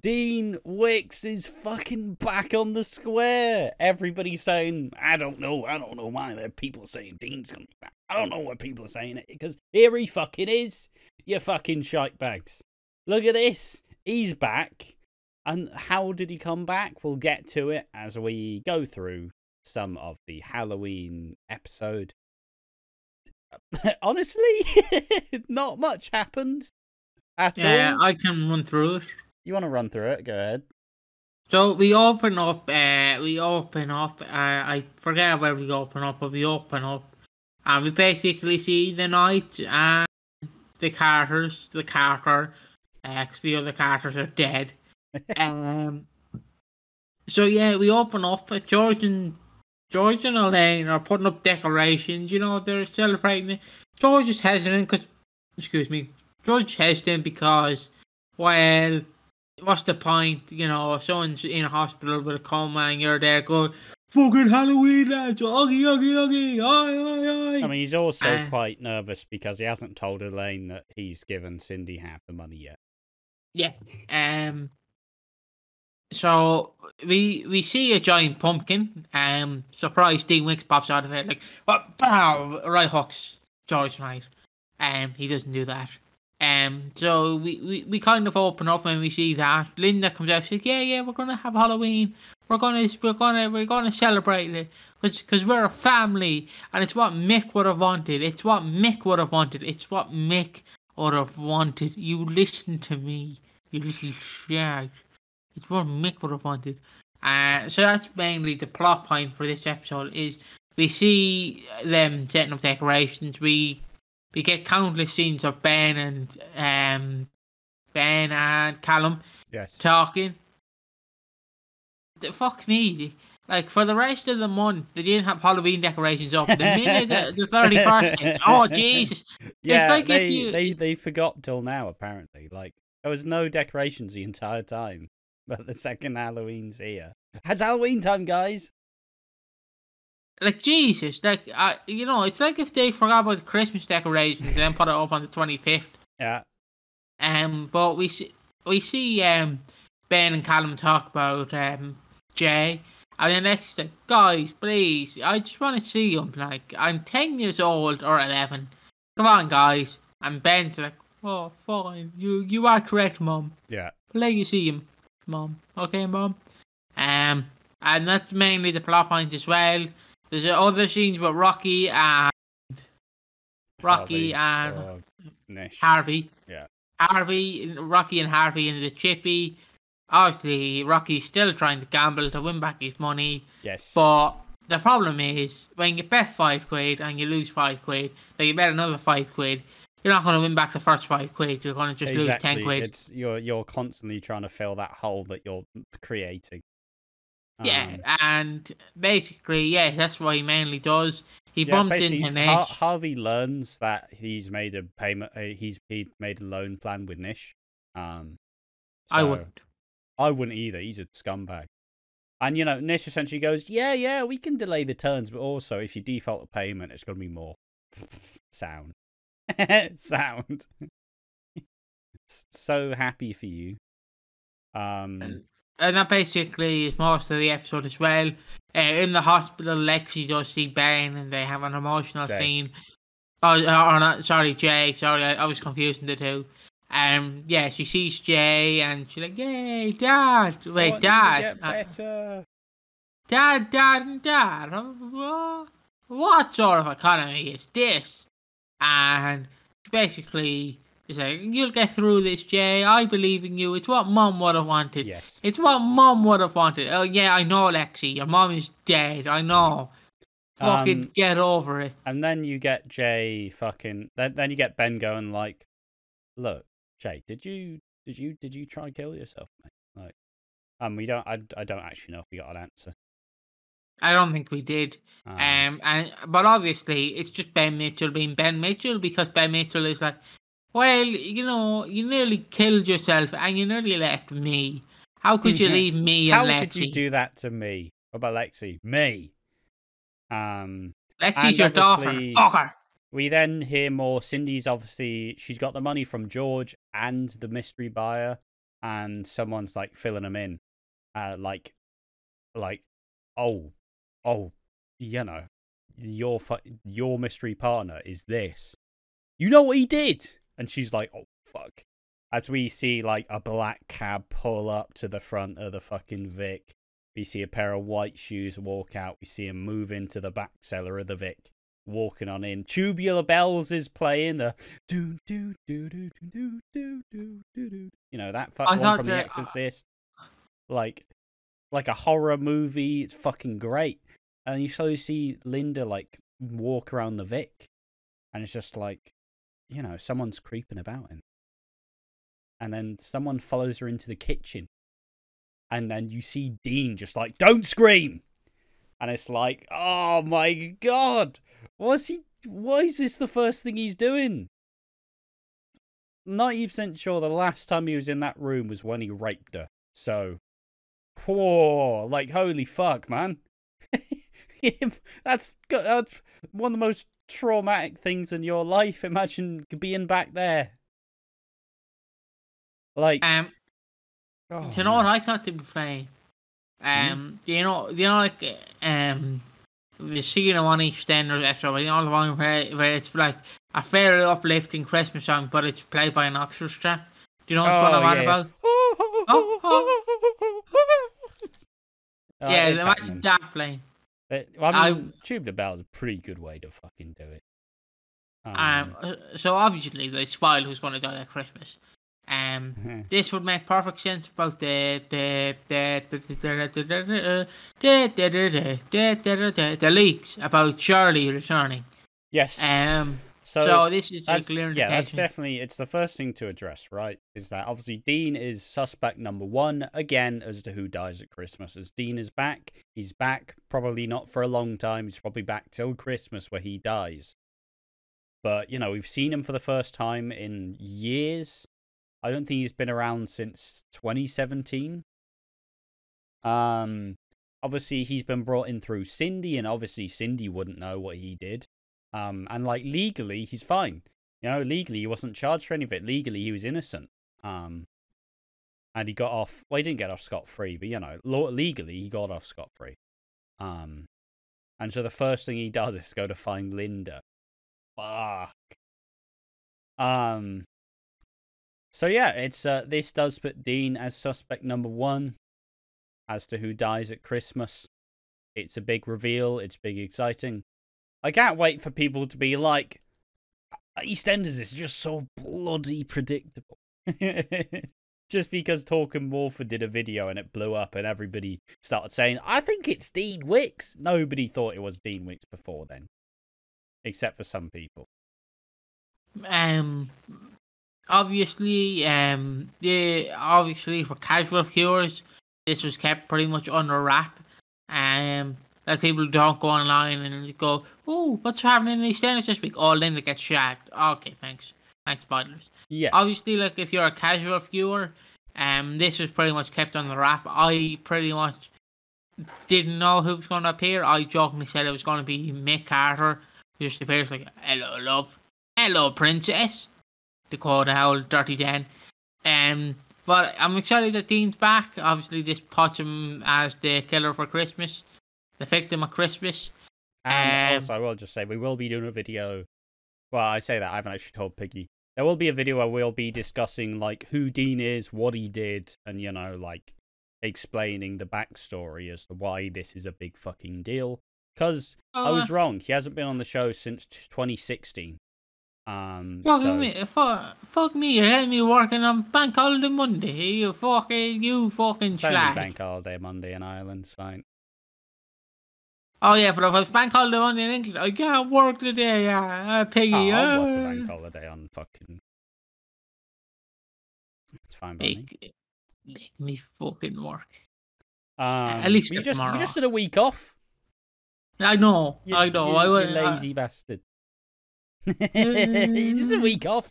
Dean Wicks is fucking back on the square. Everybody's saying, I don't know why there people are saying Dean's gonna be back. I don't know why people are saying it, because here he fucking is. You fucking shite bags. Look at this. He's back. And how did he come back? We'll get to it as we go through some of the Halloween episode. Honestly, not much happened at all. I can run through it. You want to run through it? Go ahead. So we open up, I forget where we open up, but we open up, and we basically see the night and the Carter, because the other Carters are dead. So yeah, we open up, George and Elaine are putting up decorations, you know, they're celebrating. George is hesitant because, well, what's the point? You know, if someone's in a hospital with a coma and you're there going, fucking Halloween, lads, oggy, aye. I mean, he's also quite nervous because he hasn't told Elaine that he's given Cindy half the money yet. Yeah. So we see a giant pumpkin. Surprise, Dean Wicks pops out of it like, right hooks George Knight. He doesn't do that. So we kind of open up when we see that. Linda comes out, she's like, yeah, we're gonna have Halloween. We're gonna celebrate it because we're a family, and it's what Mick would have wanted. It's what Mick would have wanted. You listen to me, you little shag. It's what Mick would have wanted. So that's mainly the plot point for this episode. Is we see them setting up decorations. We get countless scenes of Ben and Callum talking. Fuck me. Like, for the rest of the month, they didn't have Halloween decorations up. The minute the 31st, oh, Jesus. Yeah, it's like they forgot till now, apparently. Like, there was no decorations the entire time. But the second Halloween's here. It's Halloween time, guys! Like, Jesus. Like, you know, it's like if they forgot about the Christmas decorations and then put it up on the 25th. Yeah. But we see Ben and Callum talk about Jay. And then next, like, guys, please, I just want to see him. Like, I'm 10 years old or 11. Come on, guys. And Ben's like, oh, fine. You are correct, Mum. Yeah. Let you see him, Mum. Okay, Mum. And that's mainly the plot point as well. There's other scenes with Rocky and Harvey. Yeah. Rocky and Harvey in the chippy. Obviously, Rocky's still trying to gamble to win back his money. Yes. But the problem is, when you bet £5 and you lose £5, then you bet another £5, you're not going to win back the first £5. You're going to just lose £10. It's you're constantly trying to fill that hole that you're creating. Yeah, and basically, yeah, that's what he mainly does. He bumps into Nish. Harvey learns that he's made a payment. He made a loan plan with Nish. I wouldn't. I wouldn't either. He's a scumbag. And, you know, Nish essentially goes, yeah, we can delay the turns, but also if you default a payment, it's going to be more. Sound. So happy for you. And that basically is most of the episode as well. In the hospital, Lexi does see Ben and they have an emotional scene. Sorry, Jay. Sorry, I was confusing the two. Yeah, she sees Jay and she's like, yay, Dad. Wait, Dad. Get better. Dad. What sort of economy is this? And basically, she's like, you'll get through this, Jay. I believe in you. It's what Mum would have wanted. Yes. It's what Mum would have wanted. Oh, yeah, I know, Lexi. Your mom is dead. I know. Fucking get over it. And then you get Jay fucking... Then you get Ben going like, look, Jay, did you try and kill yourself, mate? Like, I don't actually know if we got an answer. I don't think we did. But obviously it's just Ben Mitchell being Ben Mitchell, because Ben Mitchell is like, well, you know, you nearly killed yourself and you nearly left me. How could you leave me and Lexi? How could you do that to me? What about Lexi? Me. Lexi's your daughter. Fucker. We then hear more. Cindy's obviously, she's got the money from George and the mystery buyer. and someone's like filling them in, like, oh, you know, your mystery partner is this. You know what he did? And she's like, oh, fuck. As we see, like, a black cab pull up to the front of the fucking Vic. We see a pair of white shoes walk out. We see him move into the back cellar of the Vic, walking on in. Tubular Bells is playing. The do do do do do do do do do. You know, that one from The Exorcist. Like a horror movie. It's fucking great. And you slowly see Linda, like, walk around the Vic. And it's just like, you know, someone's creeping about him. And then someone follows her into the kitchen. And then you see Dean just like, don't scream! And it's like, oh my god! Why is this the first thing he's doing? 90% sure the last time he was in that room was when he raped her. So, whoa, like, holy fuck, man. That's one of the most traumatic things in your life. Imagine being back there. Like, do you know what I thought they'd be playing? You know, like, the scene of one Eastenders episode, you know, the one where it's like a fairly uplifting Christmas song, but it's played by an orchestra. Do you know what I'm on about? Yeah, imagine that playing. I mean, Tubular Bells is a pretty good way to fucking do it. So obviously they spoil who's going to die at Christmas. This would make perfect sense about the leaks about Shirley returning. Yes. So this is a clear indication. Yeah, that's definitely, it's the first thing to address, right? Is that obviously Dean is suspect number one again as to who dies at Christmas. As Dean is back, he's back probably not for a long time. He's probably back till Christmas where he dies. But, you know, we've seen him for the first time in years. I don't think he's been around since 2017. Obviously, he's been brought in through Cindy, and obviously Cindy wouldn't know what he did. And, like, legally, he's fine. You know, legally, he wasn't charged for any of it. Legally, he was innocent. And he got off... Well, he didn't get off scot-free, but, you know, legally, he got off scot-free. And so the first thing he does is go to find Linda. Fuck. So yeah, it's this does put Dean as suspect number one as to who dies at Christmas. It's a big reveal. It's big exciting. I can't wait for people to be like, EastEnders is just so bloody predictable. Just because Watching Walford did a video and it blew up and everybody started saying, I think it's Dean Wicks. Nobody thought it was Dean Wicks before then. Except for some people. Obviously, obviously for casual viewers, this was kept pretty much under wrap. Like people don't go online and go, "Oh, what's happening in EastEnders this week?" Oh, Linda gets shagged. Okay, thanks, spoilers. Yeah. Obviously, like if you're a casual viewer, this was pretty much kept on the wrap. I pretty much didn't know who was going to appear. I jokingly said it was going to be Mick Carter, who just appears like, "Hello, love. Hello, princess." To quote how Dirty Dan. But I'm excited that Dean's back. Obviously, this puts him as the killer for Christmas, the victim of Christmas. And also, I will just say, we will be doing a video. Well, I say that, I haven't actually told Piggy. There will be a video where we'll be discussing, like, who Dean is, what he did, and, you know, like, explaining the backstory as to why this is a big fucking deal. Because I was wrong. He hasn't been on the show since 2016. Fuck me, you're having me working on Bank Holiday Monday. You fucking slag. Bank Holiday Monday in Ireland, it's fine. Oh yeah, but if it's Bank Holiday Monday in England, I can't work today, Piggy. I'll work the Bank Holiday on fucking... It's fine by me. Make me fucking work. At least you just did a week off. I know. You lazy bastard. Just a week off.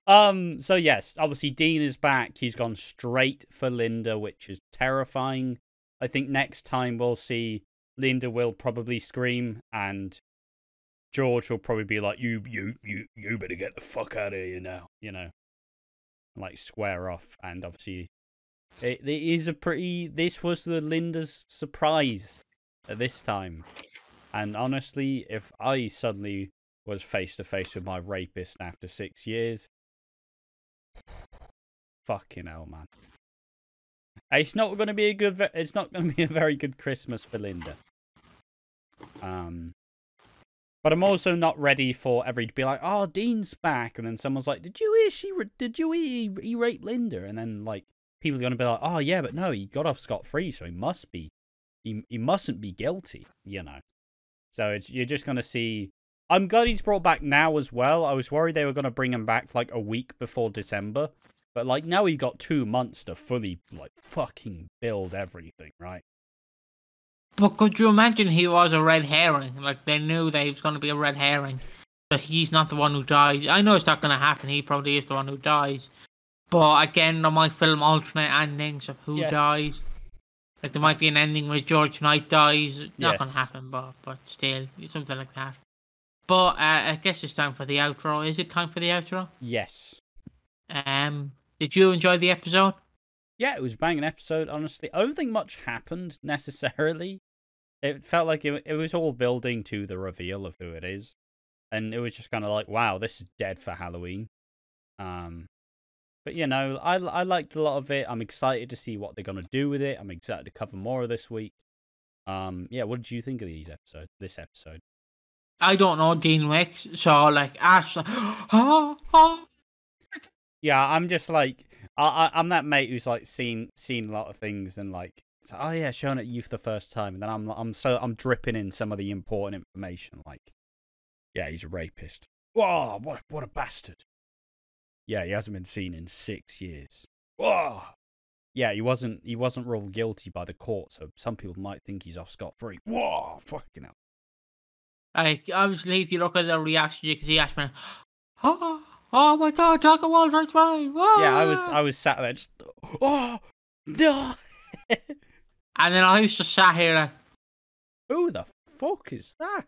So yes, obviously Dean is back. He's gone straight for Linda, which is terrifying. I think next time we'll see Linda will probably scream, and George will probably be like, "You better get the fuck out of here now," you know, like square off. And obviously It is a pretty... This was the Linda's surprise at this time. And honestly, if I suddenly was face to face with my rapist after 6 years, fucking hell, man. It's not going to be a good... It's not going to be a very good Christmas for Linda. But I'm also not ready for everybody to be like, "Oh, Dean's back," and then someone's like, "Did you hear he raped Linda?" And then like people are gonna be like, "Oh yeah, but no, he got off scot-free, so he mustn't be guilty," you know. So you're just gonna see. I'm glad he's brought back now as well. I was worried they were gonna bring him back like a week before December, but like now he got 2 months to fully like fucking build everything, right? But could you imagine he was a red herring? Like, they knew that he was going to be a red herring. But he's not the one who dies. I know it's not going to happen. He probably is the one who dies. But again, they might film alternate endings of who dies. Like, there might be an ending where George Knight dies. Not going to happen, but still, something like that. But I guess it's time for the outro. Is it time for the outro? Yes. Did you enjoy the episode? Yeah, it was a banging episode, honestly. I don't think much happened, necessarily. It felt like it was all building to the reveal of who it is. And it was just kind of like, wow, this is dead for Halloween. But, you know, I liked a lot of it. I'm excited to see what they're going to do with it. I'm excited to cover more of this week. Yeah, what did you think of this episode? I don't know Dean Wicks, so, like, Ash, yeah, I'm just like, I'm that mate who's like seen a lot of things and like, so, oh yeah, showing it you for the first time, and then I'm dripping in some of the important information, like, yeah, he's a rapist. Whoa, what a bastard. Yeah, he hasn't been seen in 6 years. Whoa. Yeah, he wasn't ruled guilty by the court, so some people might think he's off scot-free. Whoa, fucking hell. Like, obviously, if you look at the reaction, you can see Ash man, oh my god, Dr. Walford's right. Whoa. Yeah, I was sat there just, oh, no. And then I was just sat here like, who the fuck is that?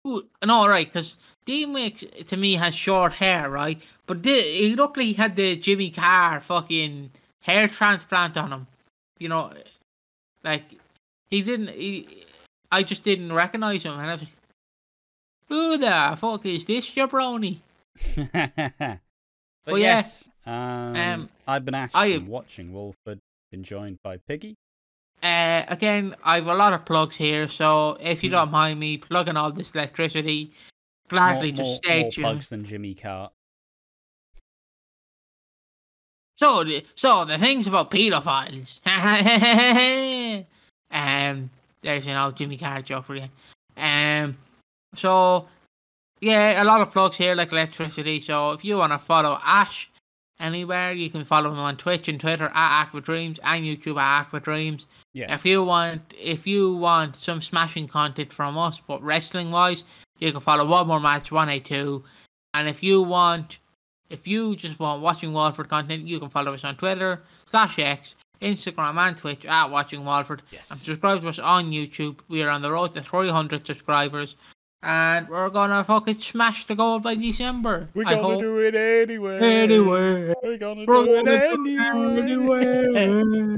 Ooh, no, right, because Dean Wicks, to me, has short hair, right? But he looked like he had the Jimmy Carr fucking hair transplant on him. You know, like, I just didn't recognize him. And I was like, who the fuck is this jabroni? but yes, I've been Ash from Watching Walford, been joined by Piggy. Again, I have a lot of plugs here, so if you don't mind me plugging all this electricity, gladly just stay tuned. More plugs than Jimmy Carter. So the things about pedophiles. There's an old Jimmy Carter joke for you. So yeah, a lot of plugs here like electricity. So if you want to follow Ash anywhere, you can follow him on Twitch and Twitter at AquaDreams and YouTube at AquaDreams. Yes. If you want some smashing content from us, but wrestling wise, you can follow One More Match 182. And if you just want Watching Walford content, you can follow us on Twitter /X, Instagram and Twitch at Watching Walford. Yes. And subscribe to us on YouTube. We are on the road to 300 subscribers. And we're gonna fucking smash the goal by December. We're gonna do it anyway. Anyway. We're gonna do it anyway.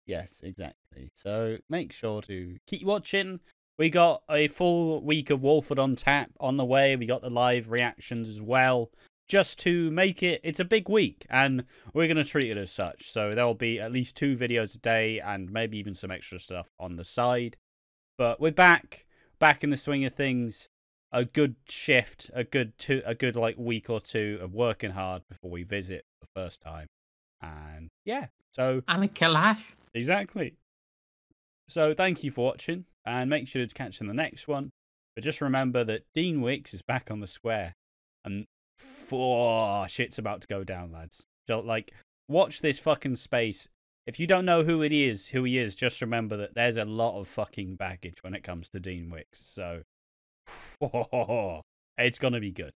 Yes, exactly. So make sure to keep watching. We got a full week of Walford on tap on the way. We got the live reactions as well, just to make it's a big week, and we're going to treat it as such. So there'll be at least 2 videos a day, and maybe even some extra stuff on the side. But we're back in the swing of things. A good shift, a good like week or 2 of working hard before we visit for the first time. And yeah, so I'm a killash. Exactly. So thank you for watching, and make sure to catch in the next one. But just remember that Dean Wicks is back on the square, and shit's about to go down, lads. So, like, watch this fucking space. If you don't know who he is, just remember that there's a lot of fucking baggage when it comes to Dean Wicks. So, it's gonna be good.